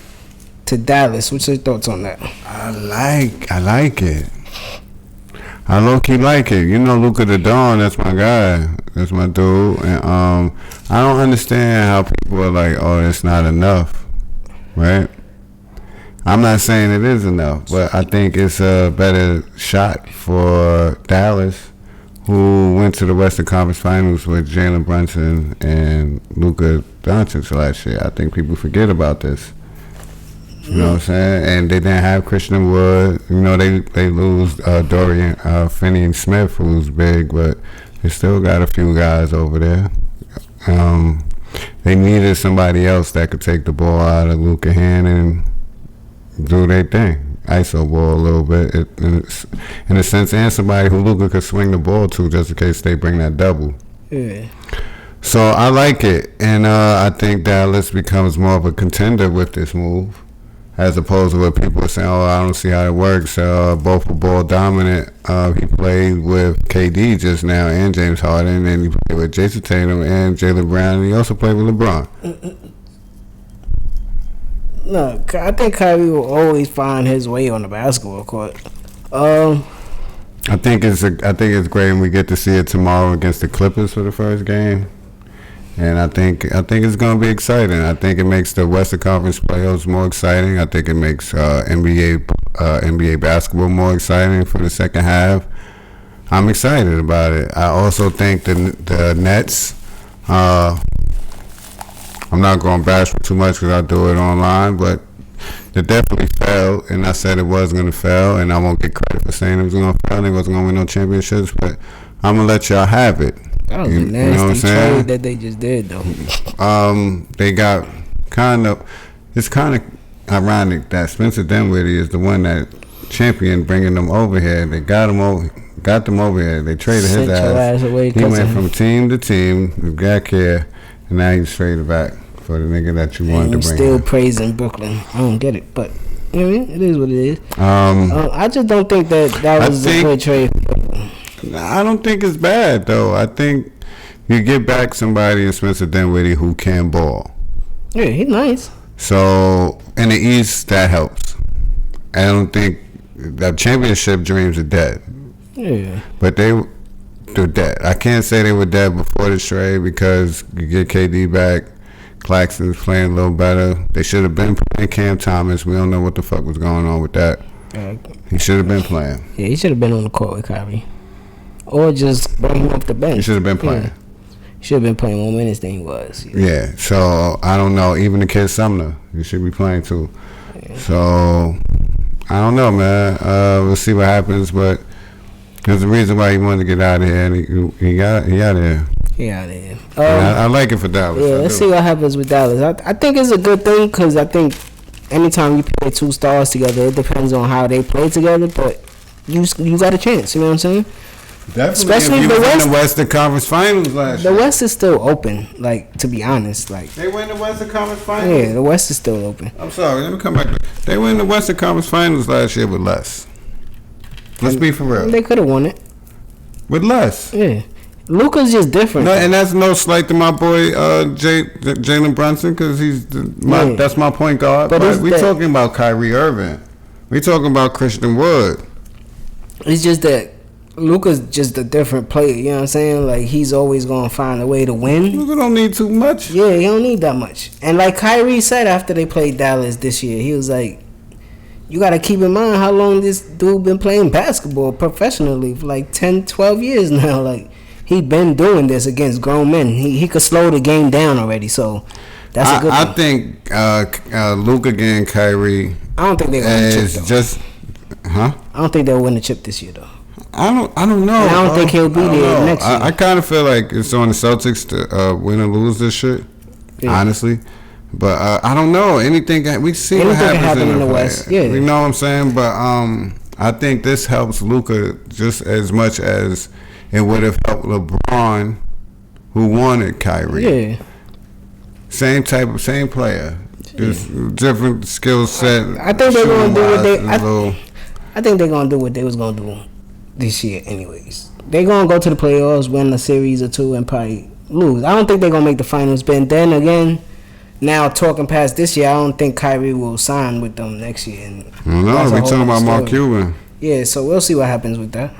To Dallas. What's your thoughts on that? I like it. I low-key like it. You know, Luka the Dawn, that's my guy. That's my dude. And I don't understand how people are like, oh, it's not enough. Right? I'm not saying it is enough, but I think it's a better shot for Dallas, who went to the Western Conference Finals with Jalen Brunson and Luka Doncic last year. I think people forget about this. You know what I'm saying? And they didn't have Christian Wood. You know, they lose Dorian Finney-Smith, who's big, but they still got a few guys over there. They needed somebody else that could take the ball out of Luka's hand and do their thing. ISO ball a little bit, in a sense, and somebody who Luka could swing the ball to just in case they bring that double. Yeah. So I like it, and I think Dallas becomes more of a contender with this move. As opposed to what people are saying, oh, I don't see how it works. Both were ball dominant. He played with KD just now and James Harden, and he played with Jason Tatum and Jaylen Brown, and he also played with LeBron. No, I think Kyrie will always find his way on the basketball court. I think it's great, and we get to see it tomorrow against the Clippers for the first game. And I think it's going to be exciting. I think it makes the Western Conference playoffs more exciting. I think it makes NBA basketball more exciting for the second half. I'm excited about it. I also think the Nets, I'm not going to bash too much because I do it online, but they definitely fell, and I said it was going to fail, and I won't get credit for saying it was going to fail. They wasn't going to win no championships, but I'm going to let y'all have it. That was a nasty trade that they just did, though. They got it's kind of ironic that Spencer Dinwiddie is the one that championed bringing them over here. They got them over here. They traded his ass. He went from team to team, got here, and now he's traded back for the nigga that you wanted to bring. Still praising Brooklyn. I don't get it, but you know what I mean? It is what it is. I just don't think that was a good trade. I don't think it's bad, though. I think you get back somebody in Spencer Dinwiddie who can ball. Yeah, he's nice. So, in the East, that helps. I don't think the championship dreams are dead. Yeah. But they're dead. I can't say they were dead before the trade because you get KD back. Claxton's playing a little better. They should have been playing Cam Thomas. We don't know what the fuck was going on with that. He should have been playing. Yeah, he should have been on the court with Kyrie. Or just bring him off the bench. He should have been playing. Yeah. He should have been playing more minutes than he was. Yeah, so I don't know. Even the kid Sumner, he should be playing too. Yeah. So I don't know, man. We'll see what happens, but there's a reason why he wanted to get out of here, and he out of here. He out of here. I like it for Dallas. Yeah, let's see what happens with Dallas. I think it's a good thing because I think anytime you play two stars together, it depends on how they play together, but you got a chance. You know what I'm saying? Definitely. Especially if you the West. In the Western Conference Finals last year. The West is still open. Like, to be honest, like they win the Western Conference Finals. Yeah, the West is still open. I'm sorry. Let me come back. They win the Western Conference Finals last year with less. Let's be for real. They could have won it with less. Yeah. Luka's just different. No, and that's no slight to my boy Jalen Brunson because that's my point guard. But we talking about Kyrie Irving. We talking about Christian Wood. It's just that Luka's just a different player. You know what I'm saying? Like he's always gonna find a way to win. Luka don't need too much. Yeah, he don't need that much. And like Kyrie said after they played Dallas this year, he was like, "You got to keep in mind how long this dude been playing basketball professionally for like 10, 12 years now. Like." he been doing this against grown men. He could slow the game down already. So that's a good thing. I think Luka getting Kyrie. I don't think they're gonna win the chip, though. Just, huh? I don't think they'll win the chip this year, though. I don't know. And I don't think he'll be there next year. I kind of feel like it's on the Celtics to win or lose this shit. Yeah. Honestly. But I don't know. Anything we see what happens in the West. Yeah. You know what I'm saying? But I think this helps Luka just as much as it would have helped LeBron, who wanted Kyrie. Yeah. Same player. Just different skill set. I think they're gonna do what they. I think they're gonna do what they was gonna do this year, anyways. They're gonna go to the playoffs, win a series or two, and probably lose. I don't think they're gonna make the finals. But then again, now talking past this year, I don't think Kyrie will sign with them next year. And no, we talking about Mark Cuban. Yeah, so we'll see what happens with that.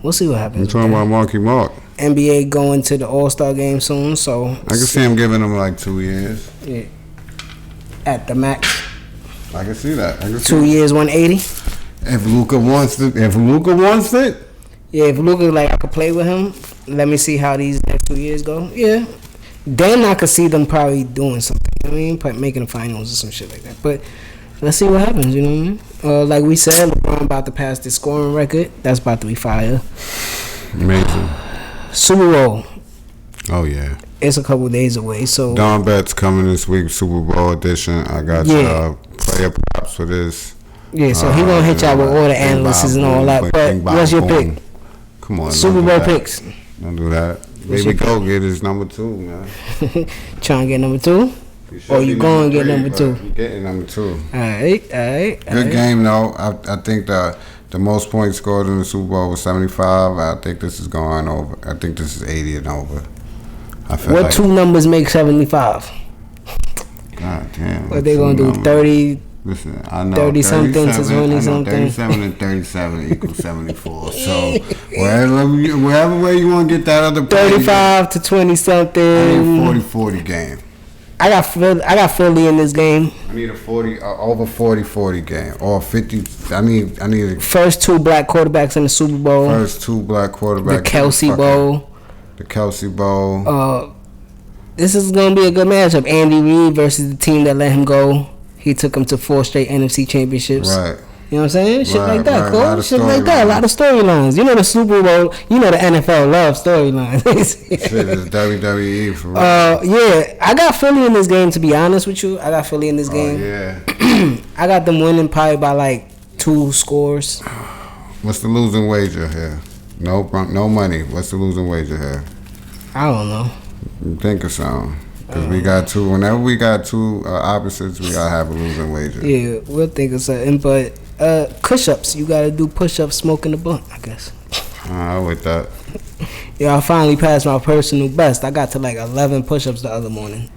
We'll see what happens. We're talking about Marky Mark. NBA going to the All-Star game soon, so I can see him giving them like 2 years. Yeah, at the max. I can see that. 2 years, 180. If Luka wants it. Yeah, if Luka like I could play with him, let me see how these next 2 years go. Yeah, then I could see them probably doing something. You know what I mean, probably making the finals or some shit like that. But let's see what happens. You know what I mean? Like we said, LeBron about to pass the scoring record. That's about to be fire. Amazing. Super Bowl. Oh yeah. It's a couple days away. So Don Betts coming this week, Super Bowl edition. I got y'all player props for this. Yeah, so he gonna hit y'all with all the analysts and all that. But what's your pick? Come on, Super Bowl picks. Don't do that. Baby, go get his number 2, man. Trying to get number 2? Or you going to get number 2? You getting number 2. All right. Good game though. I think the most points scored in the Super Bowl was 75. I think this is going over. I think this is 80 and over. I feel what 2 numbers make 75? God damn. What they gonna do? 30. Listen, I know 30 something to 20 something. 37 and 37 equals 74. So wherever way you want to get that other 35 to 20 something. I need a 40-40 game. I got Philly in this game. I need a 40 over 40-40 game or 50. I need first 2 black quarterbacks in the Super Bowl. First 2 black quarterbacks. The Kelsey Bowl. The Kelsey Bowl. This is gonna be a good matchup. Andy Reid versus the team that let him go. He took him to 4 straight NFC championships. Right. You know what I'm saying? Shit like that, cool. Shit like that. A lot of storylines. You know the Super Bowl. You know the NFL loves storylines. Shit is WWE for real. Yeah, I got Philly in this game. To be honest with you, I got Philly in this game. Yeah. I got them winning probably by like 2 scores. What's the losing wager here? No money. What's the losing wager here? I don't know. Think of something. Because we got 2. Whenever we got 2 opposites, we gotta have a losing wager. Yeah, we'll think of something. But push-ups, you gotta do push-ups smoking the blunt, I guess. With that. Yeah, I finally passed my personal best. I got to like 11 push-ups the other morning.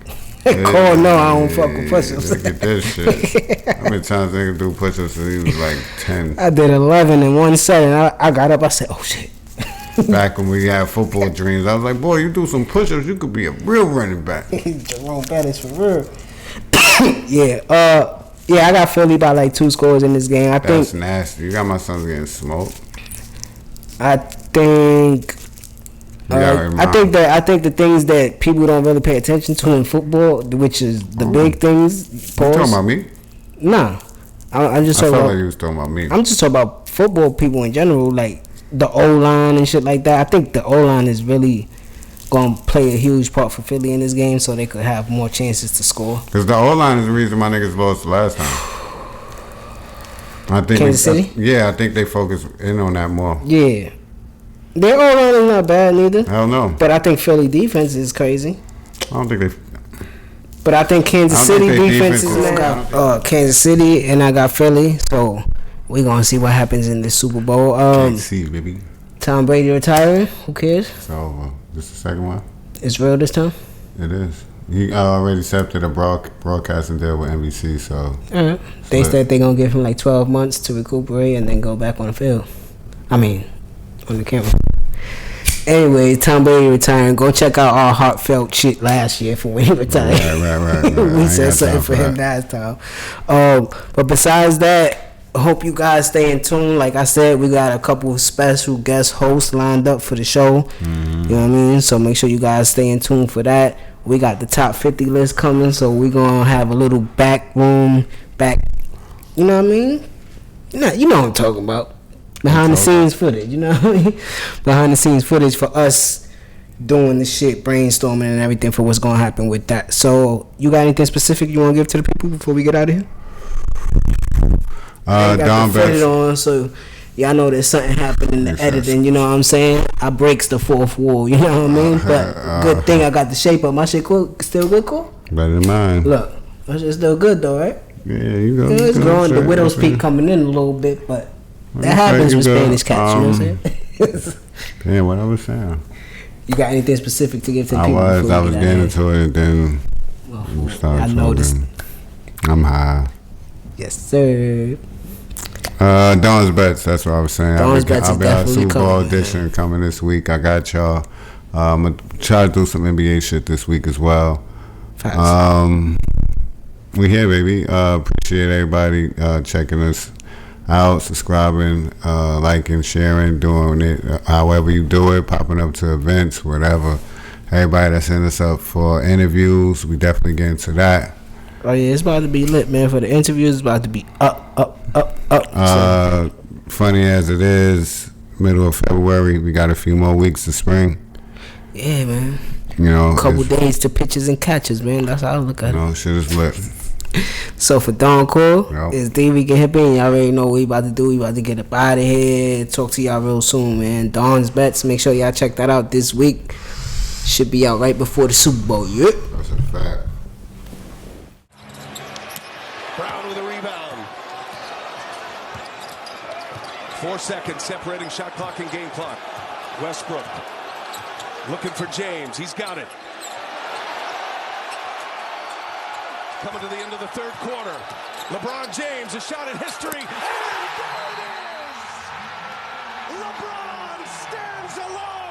Yeah, Cole, no, I don't fuck with push-ups. Look at this shit. How many times nigga do push-ups since he was like 10? I did 11 in one set, and I got up. I said, "Oh shit." Back when we had football dreams, I was like, "Boy, you do some push-ups, you could be a real running back." Jerome Bettis for real. Yeah, I got Philly by like 2 scores in this game. That's nasty. You got my sons getting smoked. I think the things that people don't really pay attention to in football, which is the big things. You talking about me? Nah, I'm just talking about. I felt like like you was talking about me. I'm just talking about football people in general, like the O-line and shit like that. I think the O-line is really going to play a huge part for Philly in this game, so they could have more chances to score. Because the O-line is the reason my niggas lost the last time. I think Kansas City? I think they focus in on that more. Yeah. Their O-line is not bad neither. Hell no. But I think Philly defense is crazy. I don't think they... But I think Kansas City defense is now. Kansas City, and I got Philly, so we're going to see what happens in this Super Bowl. KC, baby. Tom Brady retiring. Who cares? It's over. This is the second one? It's real this time? It is. He already accepted a broadcasting deal with NBC, so... All right. They said they're going to give him like 12 months to recuperate and then go back on the field. I mean, on the camera. Anyway, Tom Brady retiring. Go check out our heartfelt shit last year for when he retired. Right. We said something for him last time. But besides that, I hope you guys stay in tune. Like I said, we got a couple of special guest hosts lined up for the show. Mm-hmm. You know what I mean? So make sure you guys stay in tune for that. We got the top 50 list coming, so we're going to have a little back, you know what I mean? You know what I'm talking about. Behind the scenes footage, you know what I mean? Behind the scenes footage for us doing the shit, brainstorming and everything for what's going to happen with that. So you got anything specific you want to give to the people before we get out of here? Don Betts on, so y'all know there's something happening in the editing, you know what I'm saying? I breaks the fourth wall, you know what I mean? But good thing I got the shape up. My shit cool, still good, cool? Better than mine. Look, my shit's still good though, right? Yeah, you know. It's growing, the widow's peak coming in a little bit, but that happens with Spanish cats, you know what I'm saying? Yeah, what I was saying. You got anything specific to give to the people? I was getting into it, and then you started talking. Noticed. I'm high. Yes, sir. Don's Bets, that's what I was saying. Don's Bets is definitely Super Bowl coming. edition coming this week. I got y'all. I'm going to try to do some NBA shit this week as well. We here, baby. Appreciate everybody checking us out, subscribing, liking, sharing, doing it however you do it, popping up to events, whatever. Everybody that's in us up for interviews, we definitely get into that. Oh yeah, it's about to be lit, man. For the interviews, it's about to be up. Funny as it is, middle of February, we got a few more weeks of spring. Yeah, man. You know, a couple days to pitches and catches, man. That's how I look at it. You know, shit is lit. So for Don Core, it's David Hippie, and y'all already know what we about to do. We about to get up out of here. Talk to y'all real soon, man. Don's Bets. Make sure y'all check that out this week. Should be out right before the Super Bowl. Yeah. That's a fact. 4 seconds separating shot clock and game clock. Westbrook looking for James. He's got it. Coming to the end of the third quarter. LeBron James, a shot at history. And there it is! LeBron stands alone.